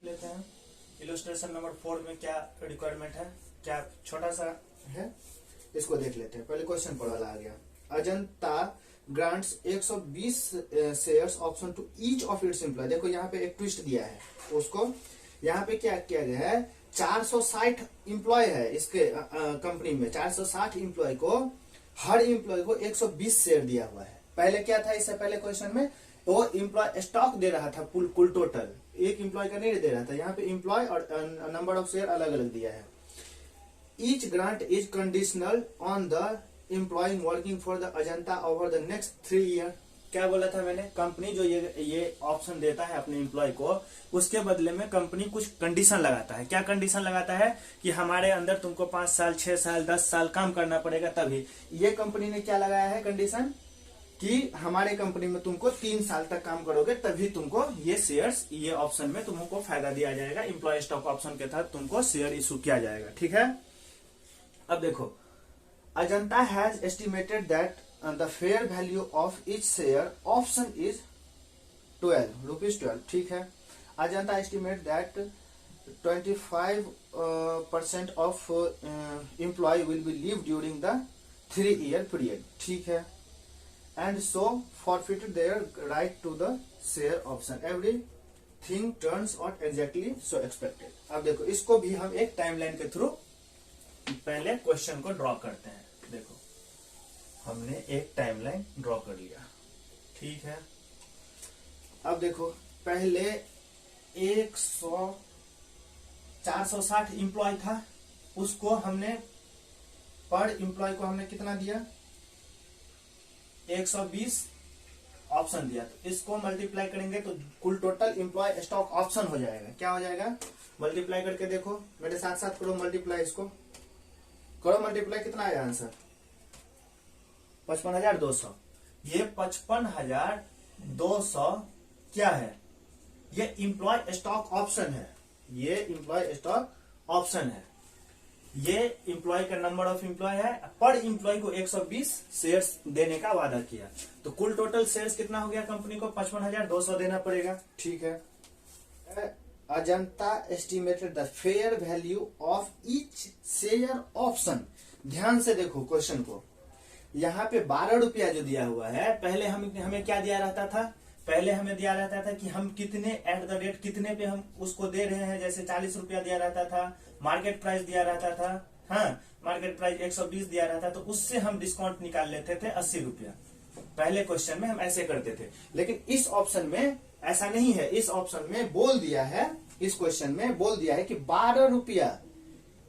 लेते हैं। Illustration number 4 में क्या रिक्वायरमेंट है, क्या छोटा सा है, इसको देख लेते हैं। पहले क्वेश्चन पर वाला आ गया, Ajanta grants 120 shares option to each of its employ. देखो यहाँ पे एक ट्विस्ट दिया है उसको, यहाँ पे क्या किया गया है, 460 एम्प्लॉय है इसके कंपनी में, 460 एम्प्लॉय को, हर एम्प्लॉय को 120 शेयर दिया हुआ है। पहले क्या था, इससे पहले क्वेश्चन में वो एम्प्लॉय स्टॉक दे रहा था कुल टोटल, एक एम्प्लॉय का नहीं दे रहा था। यहाँ पे एम्प्लॉय और नंबर ऑफ शेयर अलग अलग दिया है। Each grant is conditional on the employ working for the Ajanta over the next 3 year. क्या बोला था मैंने, कंपनी जो ये ऑप्शन देता है अपने एम्प्लॉय को, उसके बदले में कंपनी कुछ कंडीशन लगाता है। क्या कंडीशन लगाता है कि हमारे अंदर तुमको 5 साल 6 साल 10 साल काम करना पड़ेगा, तभी। ये कंपनी ने क्या लगाया है कंडीशन कि हमारे कंपनी में तुमको 3 साल तक काम करोगे तभी तुमको ये शेयर्स, ये ऑप्शन में तुमको फायदा दिया जाएगा। एम्प्लॉय स्टॉक ऑप्शन के तहत तुमको शेयर इशू किया जाएगा, ठीक है। अब देखो, Ajanta has estimated that the fair value of each share option is 12 rupees 12, ठीक है। Ajanta estimate that 25% of employ will be leave during the 3 year period, ठीक है। And so forfeited their right to the share option. Everything turns out exactly so expected. अब देखो, इसको भी हम एक टाइमलाइन के थ्रू पहले क्वेश्चन को ड्रॉ करते हैं। देखो, हमने एक टाइमलाइन ड्रॉ कर लिया, ठीक है। अब देखो, पहले 460 एम्प्लॉय था, उसको हमने पर एम्प्लॉय को हमने कितना दिया, 120 ऑप्शन दिया। तो इसको मल्टीप्लाई करेंगे तो कुल टोटल एम्प्लॉय स्टॉक ऑप्शन हो जाएगा। क्या हो जाएगा, मल्टीप्लाई करके देखो, मेरे साथ साथ करो मल्टीप्लाई, इसको करो मल्टीप्लाई, कितना आया आंसर, 55,200। ये 55,200 क्या है, ये एम्प्लॉय स्टॉक ऑप्शन है, ये एम्प्लॉय स्टॉक ऑप्शन है। ये एम्प्लॉय का नंबर ऑफ एम्प्लॉय है, पर एम्प्लॉय को 120 शेयर्स देने का वादा किया। तो कुल टोटल शेयर्स कितना हो गया, कंपनी को 55,200 देना पड़ेगा, ठीक है। Ajanta estimated the fair value of each share option. ध्यान से देखो क्वेश्चन को, यहाँ पे 12 रुपया जो दिया हुआ है, पहले हमें क्या दिया रहता था, पहले हमें दिया रहता था कि हम कितने एट द रेट कितने पे हम उसको दे रहे हैं। जैसे 40 रुपया दिया रहता था, मार्केट प्राइस दिया रहता था, हाँ, मार्केट प्राइस 120 दिया रहता, तो उससे हम डिस्काउंट निकाल लेते थे 80 रुपया। पहले क्वेश्चन में हम ऐसे करते थे, लेकिन इस ऑप्शन में ऐसा नहीं है। इस ऑप्शन में बोल दिया है, इस क्वेश्चन में बोल दिया है कि 12 रुपया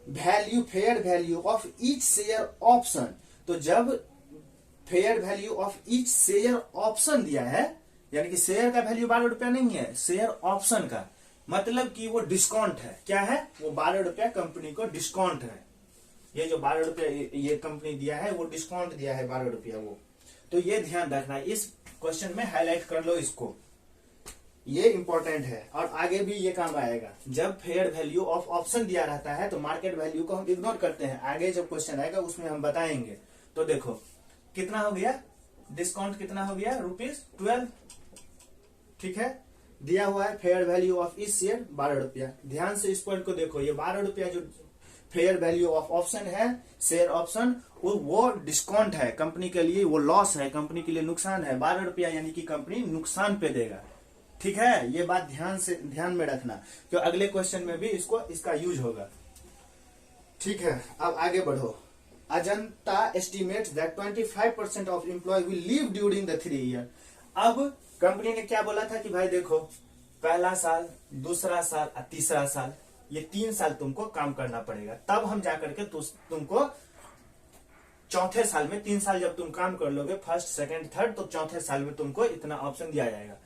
value, fair value of each share option. तो जब fair value of each share option दिया है, यानी कि शेयर का वैल्यू 12 रुपया नहीं है, शेयर ऑप्शन का मतलब कि वो डिस्काउंट है। क्या है, वो 12 रुपया कंपनी को डिस्काउंट है। ये जो 12 रुपया ये कंपनी दिया है, वो डिस्काउंट दिया है 12 रुपया वो। तो ये ध्यान रखना, इस क्वेश्चन में हाईलाइट कर लो इसको, ये इंपॉर्टेंट है और आगे भी ये काम आएगा। जब फेयर वैल्यू ऑफ ऑप्शन दिया रहता है तो मार्केट वैल्यू को हम इग्नोर करते हैं, आगे जब क्वेश्चन आएगा उसमें हम बताएंगे। तो देखो कितना हो गया, डिस्काउंट कितना हो गया, ₹12, ठीक है। दिया हुआ है फेयर वैल्यू ऑफ इस शेयर 12 रुपया। ध्यान से इस पॉइंट को देखो, ये 12 रुपया जो फेयर वैल्यू ऑफ ऑप्शन है, शेयर ऑप्शन, वो डिस्काउंट है कंपनी के लिए, वो लॉस है, कंपनी के लिए नुकसान है। 12 रुपया यानी कि कंपनी नुकसान पे देगा, ठीक है। ये बात ध्यान में रखना, तो अगले क्वेश्चन में भी इसका यूज होगा, ठीक है। अब आगे बढ़ो। Ajanta estimates that 25% of employ will leave during the 3 year. अब कंपनी ने क्या बोला था कि भाई देखो, पहला साल, दूसरा साल और तीसरा साल, ये 3 साल तुमको काम करना पड़ेगा, तब हम जाकर के तुमको चौथे साल में, 3 साल जब तुम काम कर लोगे, फर्स्ट सेकंड थर्ड, तो चौथे साल में तुमको इतना ऑप्शन दिया जाएगा।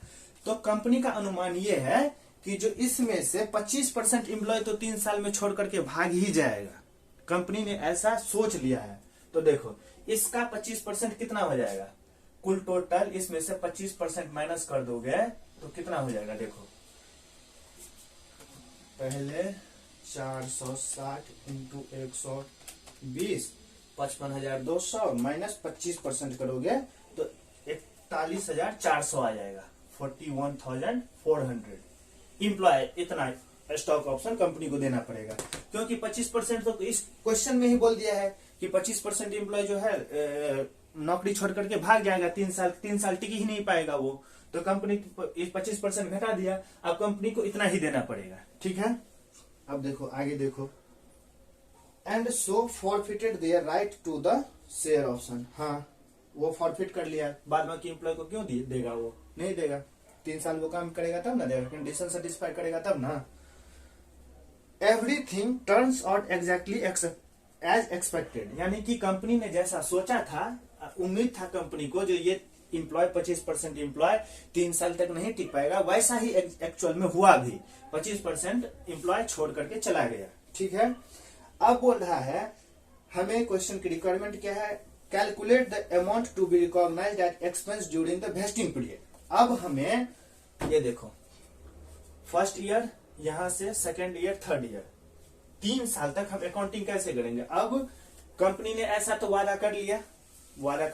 तो कंपनी का अनुमान ये है कि जो इसमें से 25% एम्प्लॉय तो 3 साल में छोड़ करके भाग ही जाएगा, कंपनी ने ऐसा सोच लिया है। तो देखो, इसका 25% कितना हो जाएगा, कुल टोटल इसमें से 25% माइनस कर दोगे तो कितना हो जाएगा, देखो पहले 460 इंटू 120, 55,200 माइनस 25% करोगे तो 41,400 आ जाएगा, 41,400 एम्प्लॉय इतना स्टॉक ऑप्शन कंपनी को देना पड़ेगा, क्योंकि 25% तो इस क्वेश्चन में ही बोल दिया है कि 25% एम्प्लॉय जो है नौकरी छोड़ करके भाग जाएगा, 3 साल टिक ही नहीं पाएगा वो, तो कंपनी 25% घटा दिया, अब कंपनी को इतना ही देना पड़ेगा। ठीक है, अब देखो आगे देखो, and so forfeited their right to the share option. हाँ, वो फॉरफिट कर लिया, बाद बाकी एम्प्लॉय को क्यों देगा, वो नहीं देगा, 3 साल वो काम करेगा तब ना देगा, कंडीशन सेटिस्फाई करेगा तब ना। Everything turns out exactly as expected, यानी कि कंपनी ने जैसा सोचा था, उम्मीद था कंपनी को जो ये एम्प्लॉय 25% एम्प्लॉय 3 साल तक नहीं टिक पाएगा, वैसा ही एक्चुअल में हुआ भी, 25% एम्प्लॉय छोड़ करके चला गया। ठीक है, अब बोल रहा है हमें क्वेश्चन की रिक्वायरमेंट क्या है, calculate the amount to be recognised at expense during the vesting period. अब हमें ये देखो, फर्स्ट ईयर यहां से सेकेंड ईयर थर्ड ईयर 3 साल तक हम अकाउंटिंग कैसे करेंगे। अब कंपनी ने ऐसा तो वादा कर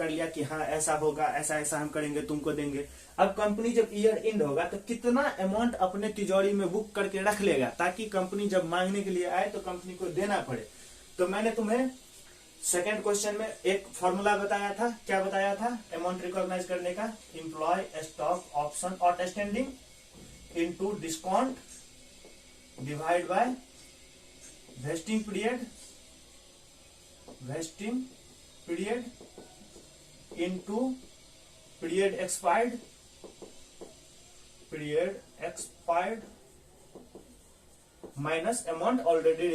लिया कि हाँ ऐसा होगा, ऐसा ऐसा हम करेंगे, तुमको देंगे। अब कंपनी जब ईयर एंड होगा तो कितना अमाउंट अपने तिजोरी में बुक करके रख लेगा, ताकि कंपनी जब मांगने के लिए आए तो कंपनी को देना पड़े। तो मैंने तुम्हें सेकेंड क्वेश्चन में एक फॉर्मूला बताया था, क्या बताया था अमाउंट रिकॉग्नाइज करने का, employ stock option outstanding into discount divide by vesting period into period expired minus amount already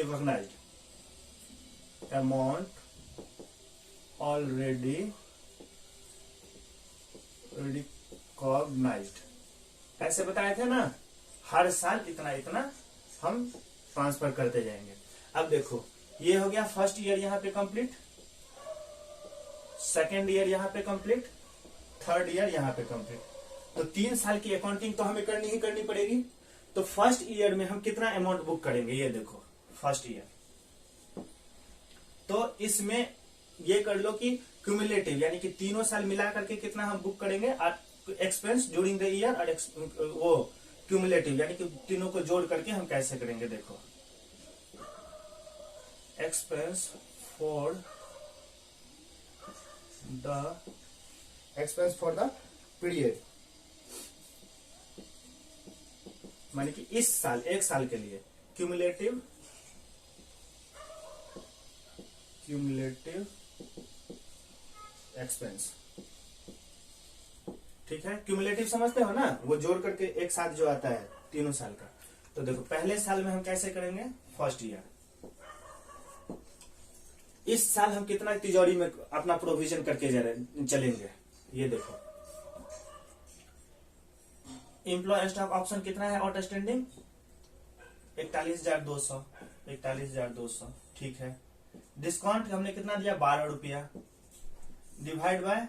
recognised, ऐसे बताए थे ना, हर साल इतना इतना हम ट्रांसफर करते जाएंगे। अब देखो ये हो गया फर्स्ट ईयर यहाँ पे कंप्लीट, सेकेंड ईयर यहाँ पे कंप्लीट, थर्ड ईयर यहाँ पे कंप्लीट, तो 3 साल की अकाउंटिंग तो हमें करनी ही करनी पड़ेगी। तो फर्स्ट ईयर में हम कितना अमाउंट बुक करेंगे, ये देखो फर्स्ट ईयर, तो इसमें ये कर लो कि क्यूमुलेटिव, यानी कि तीनों साल मिला करके कितना हम बुक करेंगे, एक्सपेंस ड्यूरिंग द ईयर, और वो क्यूमुलेटिव यानी कि तीनों को जोड़ करके हम कैसे करेंगे। देखो एक्सपेंस फॉर द पीरियड, माने कि इस साल, एक साल के लिए क्यूमुलेटिव एक्सपेंस। ठीक है, क्यूमुलेटिव समझते हो ना, वो जोड़ करके एक साथ जो आता है तीनों साल का। तो देखो पहले साल में हम कैसे करेंगे, फर्स्ट ईयर, इस साल हम कितना तिजोरी में अपना प्रोविजन करके चलेंगे। ये देखो एम्प्लॉय स्टॉक ऑप्शन कितना है आउटस्टैंडिंग, 41,200। ठीक है, डिस्काउंट हमने कितना दिया, 12 रुपया, डिवाइड बाय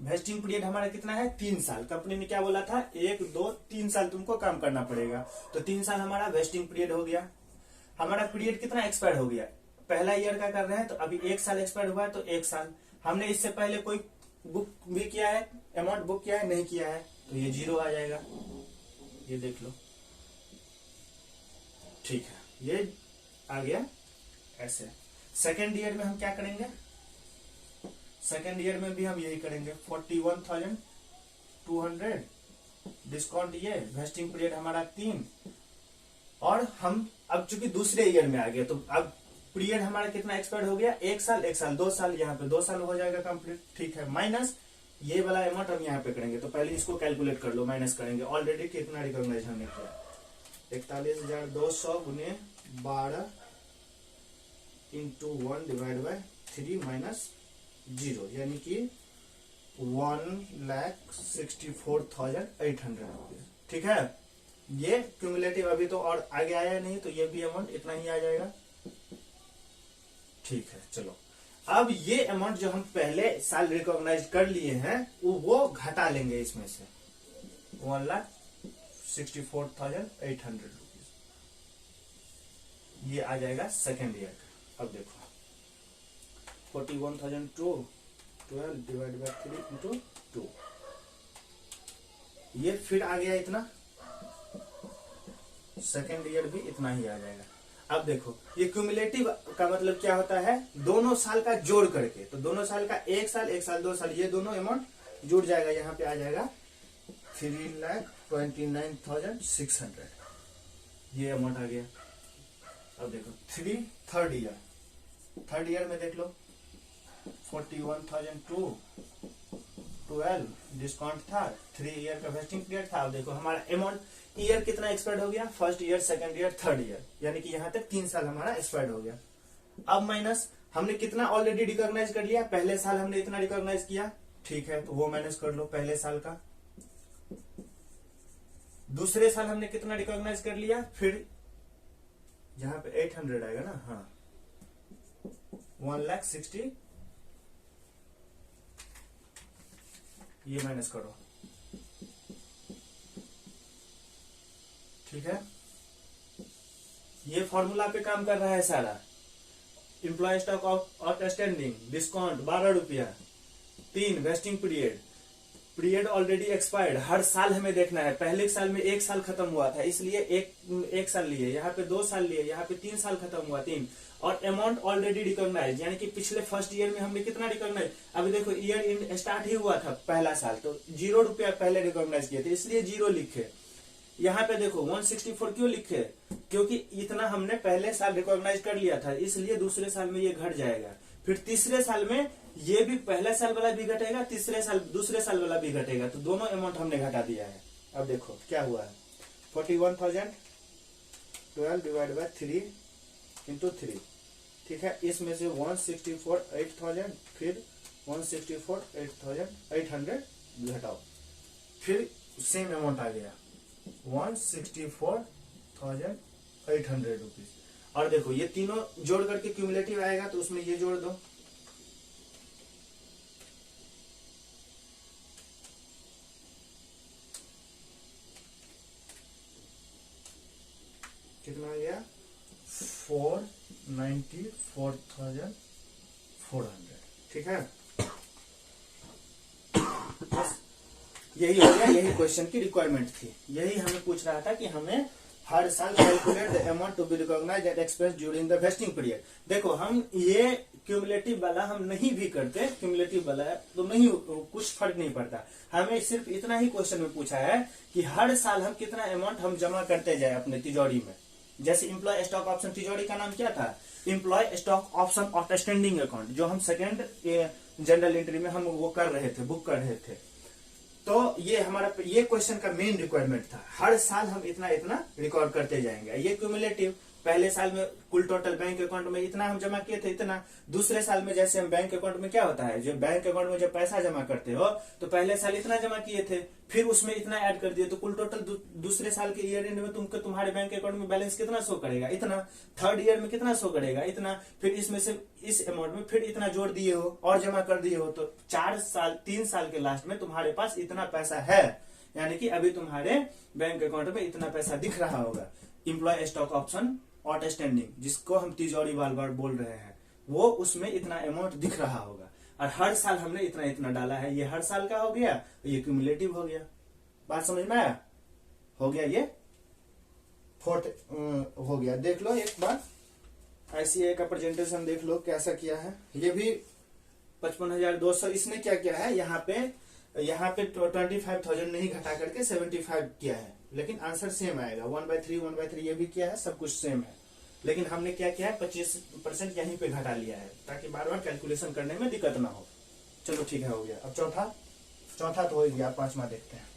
वेस्टिंग पीरियड हमारा कितना है, 3 साल। कंपनी ने क्या बोला था, 1, 2, 3 साल तुमको काम करना पड़ेगा, तो 3 साल हमारा वेस्टिंग पीरियड हो गया। हमारा पीरियड कितना एक्सपायर हो गया, पहला ईयर का कर रहे हैं तो अभी 1 साल एक्सपायर हुआ है, तो 1 साल। हमने इससे पहले कोई बुक भी किया है, अमाउंट बुक किया है, नहीं किया है, तो ये 0 आ जाएगा, ये देख लो। ठीक है, ये आ गया ऐसे। सेकेंड ईयर में हम क्या करेंगे, सेकेंड ईयर में भी हम यही करेंगे, 41,200 डिस्काउंट, ये वेस्टिंग पीरियड हमारा 3, और हम अब चूंकि दूसरे ईयर में आ गए तो अब पीरियड हमारा कितना एक्सपायर हो गया, 1 साल, 1 साल, 2 साल, यहाँ पे 2 साल हो जाएगा कंप्लीट। ठीक है, माइनस ये वाला अमाउंट हम यहाँ पे करेंगे, तो पहले इसको कैलकुलेट कर लो, माइनस करेंगे। ऑलरेडी कितना रिकॉग्नाइज हमने किया, 41,200 गुने 12 इंटू 1 डिवाइड बाय 3 माइनस 0, यानी कि 1,64,800। ठीक है, ये क्यूमुलेटिव अभी तो और आगे आया नहीं, तो ये भी अमाउंट इतना ही आ जाएगा। ठीक है, चलो अब ये अमाउंट जो हम पहले साल रिकॉग्नाइज कर लिए हैं वो घटा लेंगे इसमें से, 1,64,800 रुपीज, ये आ जाएगा सेकेंड ईयर का। अब देखो 41,212 डिवाइड बाय 3 इंटू 2, ये फिर आ गया इतना, सेकेंड ईयर भी इतना ही आ जाएगा। अब देखो ये क्यूमुलेटिव का मतलब क्या होता है, दोनों साल का जोड़ करके, तो दोनों साल का एक साल 2 साल, ये दोनों अमाउंट जुड़ जाएगा, यहाँ पे आ जाएगा 3,29,600 ये अमाउंट आ गया। अब देखो थर्ड ईयर में देख लो 41,212 डिस्काउंट था, 3 ईयर का वेस्टिंग पीरियड था। अब देखो हमारा अमाउंट ईयर कितना एक्सपायर्ड हो गया, first year, second year, third year, यानी कि यहाँ तक 3 साल हमारा एक्सपायर्ड हो गया। अब माइनस हमने कितना ऑलरेडी रिकॉग्नाइज कर लिया, पहले साल हमने इतना रिकॉग्नाइज किया, ठीक है, तो वो माइनस कर लो पहले साल का। दूसरे साल हमने कितना रिकॉग्नाइज कर लिया, फिर यहाँ पे 800 आएगा ना, हाँ 1,60,000 ये माइनस करो, ठीक है। ये फॉर्मूला पे काम कर रहा है सारा। एम्प्लॉय स्टॉक आउटस्टैंडिंग, डिस्काउंट 12 रुपया, 3 वेस्टिंग पीरियड ऑलरेडी एक्सपायर्ड, हर साल हमें देखना है। पहले साल में 1 साल खत्म हुआ था, इसलिए एक साल लिए, यहाँ पे 2 साल लिए, यहाँ पे 3 साल खत्म हुआ 3, और अमाउंट ऑलरेडी रिकॉग्नाइज, यानी कि पिछले फर्स्ट ईयर में हमने कितना रिकॉग्नाइज, अभी देखो ईयर इन स्टार्ट ही हुआ था पहला साल, तो 0 रुपया पहले रिकॉग्नाइज किए थे, इसलिए 0 लिखे। यहाँ पे देखो 164 क्यों लिखे, क्योंकि इतना हमने पहले साल रिकॉग्नाइज कर लिया था, इसलिए दूसरे साल में ये घट जाएगा। फिर तीसरे साल में ये भी पहले साल वाला भी घटेगा, तीसरे साल दूसरे साल वाला भी घटेगा, तो दोनों अमाउंट हमने घटा दिया है। अब देखो क्या हुआ है, 41,012 डिवाइड बाय 3 इंटू 3, ठीक है। इसमें से 164,800 फिर 164,800 घटाओ, फिर सेम अमाउंट आ गया 164,800 रुपीज। और देखो ये तीनों जोड़ करके क्यूमुलेटिव आएगा, तो उसमें ये जोड़ दो, कितना आ गया 494,400, ठीक है। बस यही हो गया, यही क्वेश्चन की रिक्वायरमेंट थी, यही हमें पूछ रहा था कि हमें हर साल calculate the amount to be recognised at expense during the vesting period. देखो हम ये क्यूमुलेटिव वाला हम नहीं भी करते, क्यूमुलेटिव वाला तो नहीं, कुछ फर्क नहीं पड़ता, हमें सिर्फ इतना ही क्वेश्चन में पूछा है कि हर साल हम कितना अमाउंट हम जमा करते जाए अपने तिजोरी में। जैसे एम्प्लॉय स्टॉक ऑप्शन तिजोरी का नाम क्या था, employ stock option outstanding account, जो हम सेकेंड जनरल एंट्री में हम वो कर रहे थे, बुक कर रहे थे। तो ये हमारा ये क्वेश्चन का मेन रिक्वायरमेंट था, हर साल हम इतना इतना रिकॉर्ड करते जाएंगे। ये क्यूमुलेटिव, पहले साल में कुल टोटल बैंक अकाउंट में इतना हम जमा किए थे, इतना। दूसरे साल में जैसे हम बैंक अकाउंट में क्या होता है, जो बैंक अकाउंट में जब पैसा जमा करते हो तो पहले साल इतना जमा किए थे, फिर उसमें इतना ऐड कर दिए, तो कुल टोटल दूसरे साल के ईयर एंड में तुमको तुम्हारे बैंक अकाउंट में बैलेंस कितना शो करेगा, इतना। थर्ड ईयर में कितना शो करेगा, इतना। फिर इसमें से इस अमाउंट में फिर इतना जोड़ दिए हो और जमा कर दिए हो, तो 3 साल के लास्ट में तुम्हारे पास इतना पैसा है, यानी कि अभी तुम्हारे बैंक अकाउंट में इतना पैसा दिख रहा होगा। एम्प्लॉय स्टॉक ऑप्शन आउटस्टैंडिंग, जिसको हम तिजोरी बार बार बोल रहे हैं, वो उसमें इतना अमाउंट दिख रहा होगा, और हर साल हमने इतना इतना डाला है। ये हर साल का हो गया, ये क्यूमुलेटिव हो गया। बात समझ में आया? हो गया, ये फोर्थ हो गया। देख लो एक बार ICAI का प्रेजेंटेशन देख लो कैसा किया है। ये भी 55,200, इसने क्या किया है, यहाँ पे 25,000 नहीं घटा करके 75 किया है, लेकिन आंसर सेम आएगा। 1/3 ये भी किया है, सब कुछ सेम है, लेकिन हमने क्या किया है 25% यहीं पे घटा लिया है, ताकि बार बार कैलकुलेशन करने में दिक्कत ना हो। चलो ठीक है, हो गया। अब चौथा तो हो गया, 5वां देखते हैं।